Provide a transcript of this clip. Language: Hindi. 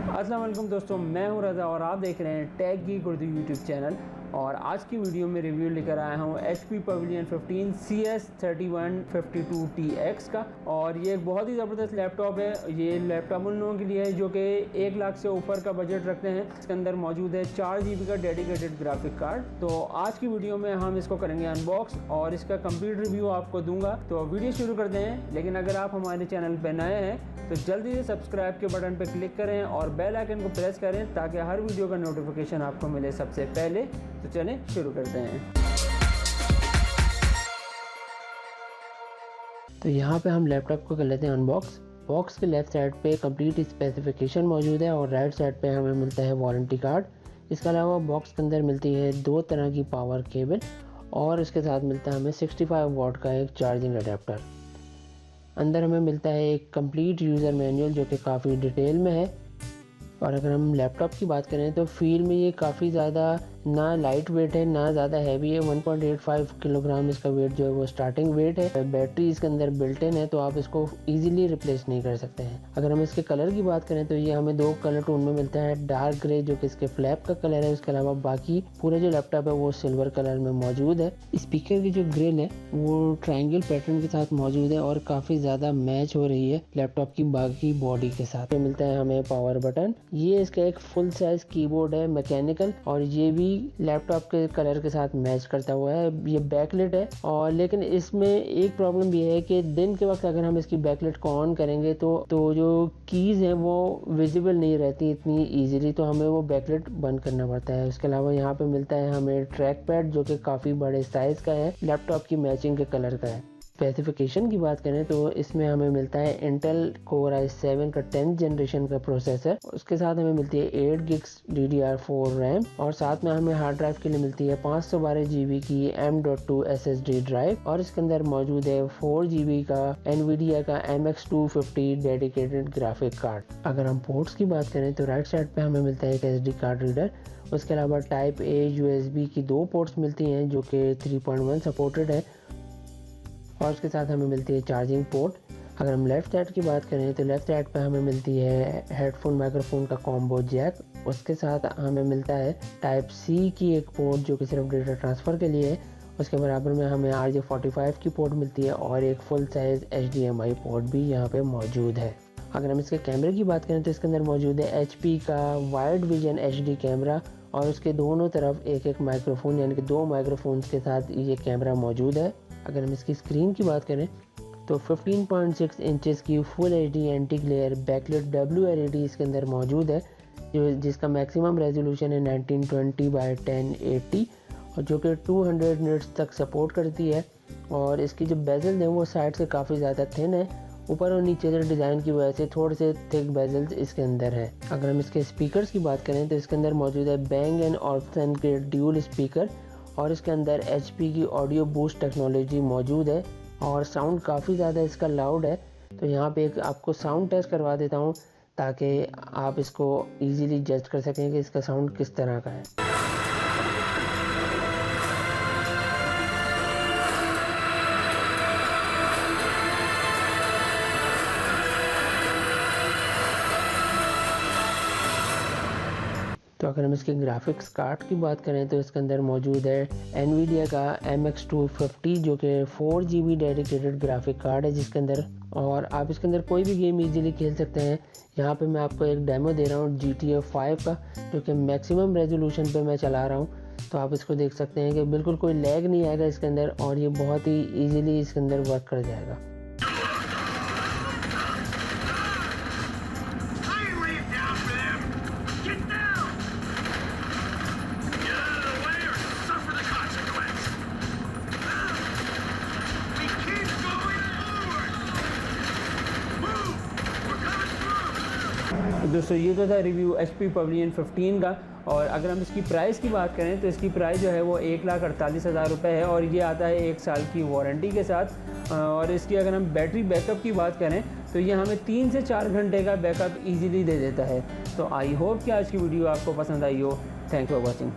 अस्सलाम वालेकुम दोस्तों, मैं हूं रज़ा और आप देख रहे हैं tech geek Urdu YouTube channel. और आज की वीडियो में रिव्यू लेकर आया हूं HP पवेलियन 15 CS3152TX का। और ये एक बहुत ही ज़बरदस्त लैपटॉप है। ये लैपटॉप उन लोगों के लिए है जो कि 1 लाख से ऊपर का बजट रखते हैं। इसके अंदर मौजूद है 4 GB का डेडिकेटेड ग्राफिक कार्ड। तो आज की वीडियो में हम इसको करेंगे अनबॉक्स और इसका कंप्लीट रिव्यू आपको दूंगा। तो वीडियो शुरू करते हैं, लेकिन अगर आप हमारे चैनल पर नए हैं तो जल्दी से सब्सक्राइब के बटन पर क्लिक करें और बेल आइकन को प्रेस करें ताकि हर वीडियो का नोटिफिकेशन आपको मिले सबसे पहले। तो चलें शुरू करते हैं। तो यहाँ पे हम लैपटॉप को कर लेते हैं अनबॉक्स। बॉक्स के लेफ्ट साइड पे कंप्लीट स्पेसिफिकेशन मौजूद है और राइट साइड पे हमें मिलता है वारंटी कार्ड। इसके अलावा बॉक्स के अंदर मिलती है 2 तरह की पावर केबल और इसके साथ मिलता है हमें 65 वाट का एक चार्जिंग अडेप्टर। अंदर हमें मिलता है एक कंप्लीट यूज़र मैनुअल जो कि काफ़ी डिटेल में है। और अगर हम लैपटॉप की बात करें तो फील में ये काफ़ी ज़्यादा ना लाइट वेट है ना ज़्यादा हैवी है। 1.85 किलोग्राम इसका वेट जो है वो स्टार्टिंग वेट है। बैटरी इसके अंदर बिल्ट इन है तो आप इसको इजीली रिप्लेस नहीं कर सकते हैं। अगर हम इसके कलर की बात करें तो ये हमें 2 कलर टोन में मिलता है। डार्क ग्रे जो कि इसके फ्लैप का कलर है, उसके अलावा बाकी पूरा जो लैपटॉप है वो सिल्वर कलर में मौजूद है। स्पीकर की जो ग्रिल है वो ट्रायंगल पैटर्न के साथ मौजूद है और काफ़ी ज़्यादा मैच हो रही है लैपटॉप की बाकी बॉडी के साथ। मिलता है हमें पावर बटन। ये इसका एक फुल साइज कीबोर्ड है मैकेनिकल और ये भी लैपटॉप के कलर के साथ मैच करता हुआ है। ये बैकलाइट है और लेकिन इसमें एक प्रॉब्लम भी है कि दिन के वक्त अगर हम इसकी बैकलाइट को ऑन करेंगे तो जो कीज हैं वो विजिबल नहीं रहती इतनी इजीली, तो हमें वो बैकलाइट बंद करना पड़ता है। उसके अलावा यहाँ पे मिलता है हमें ट्रैक पैड जो कि काफ़ी बड़े साइज का है, लैपटॉप की मैचिंग के कलर का है। स्पेसिफिकेशन की बात करें तो इसमें हमें मिलता है इंटेल कोर i7 का 10th जनरेशन का प्रोसेसर। उसके साथ हमें मिलती है 8 GB DDR4 रैम और साथ में हमें हार्ड ड्राइव के लिए मिलती है 512 GB की M.2 SSD ड्राइव और इसके अंदर मौजूद है 4 GB का NVIDIA का MX250 डेडिकेटेड ग्राफिक कार्ड। अगर हम पोर्ट्स की बात करें तो राइट साइड पे हमें मिलता है एक SD कार्ड रीडर। उसके अलावा टाइप A USB की 2 पोर्ट्स मिलती हैं जो कि 3.1 सपोर्टेड है और उसके साथ हमें मिलती है चार्जिंग पोर्ट। अगर हम लेफ़्ट साइड की बात करें तो लेफ़्ट साइड पर हमें मिलती है हेडफोन माइक्रोफोन का कॉम्बो जैक। उसके साथ हमें मिलता है टाइप C की एक पोर्ट जो कि सिर्फ डेटा ट्रांसफ़र के लिए है। उसके बराबर में हमें RJ45 की पोर्ट मिलती है और एक फुल साइज़ HDMI पोर्ट भी यहाँ पे मौजूद है। अगर हम इसके कैमरे की बात करें तो इसके अंदर मौजूद है HP का वाइड विजन HD कैमरा और उसके दोनों तरफ एक माइक्रोफोन यानी कि 2 माइक्रोफोन्स के साथ ये कैमरा मौजूद है। अगर हम इसकी स्क्रीन की बात करें तो 15.6 इंचेस की full HD anti glare backlight WLED इसके अंदर मौजूद है जिसका मैक्सिमम रेजोल्यूशन है 1920x1080 और जो कि 200 निट्स तक सपोर्ट करती है। और इसकी जो बेजल है वो साइड से काफ़ी ज़्यादा थिन है, ऊपर और नीचे से डिज़ाइन की वजह से थोड़े से थिक बेजल्स इसके अंदर है। अगर हम इसके स्पीकर्स की बात करें तो इसके अंदर मौजूद है Bang & Olufsen के ड्यूल स्पीकर और इसके अंदर HP की ऑडियो बूस्ट टेक्नोलॉजी मौजूद है और साउंड काफ़ी ज़्यादा इसका लाउड है। तो यहाँ पे एक आपको साउंड टेस्ट करवा देता हूँ ताकि आप इसको इजीली जज कर सकें कि इसका साउंड किस तरह का है। तो अगर हम इसके ग्राफिक्स कार्ड की बात करें तो इसके अंदर मौजूद है NVIDIA का MX250 जो कि 4 GB डेडिकेटेड ग्राफिक कार्ड है जिसके अंदर और आप इसके अंदर कोई भी गेम इजीली खेल सकते हैं। यहाँ पे मैं आपको एक डेमो दे रहा हूँ GTA 5 का जो कि मैक्सिमम रेजोल्यूशन पे मैं चला रहा हूँ। तो आप इसको देख सकते हैं कि बिल्कुल कोई लैग नहीं आएगा इसके अंदर और ये बहुत ही ईजिली इसके अंदर वर्क कर जाएगा। दोस्तों ये तो था रिव्यू HP पवेलियन 15 का। और अगर हम इसकी प्राइस की बात करें तो इसकी प्राइस जो है वो 1,48,000 रुपये है और ये आता है 1 साल की वारंटी के साथ। और इसकी अगर हम बैटरी बैकअप की बात करें तो ये हमें 3 से 4 घंटे का बैकअप ईजिली दे देता है। तो आई होप कि आज की वीडियो आपको पसंद आई हो। Thank you for watching.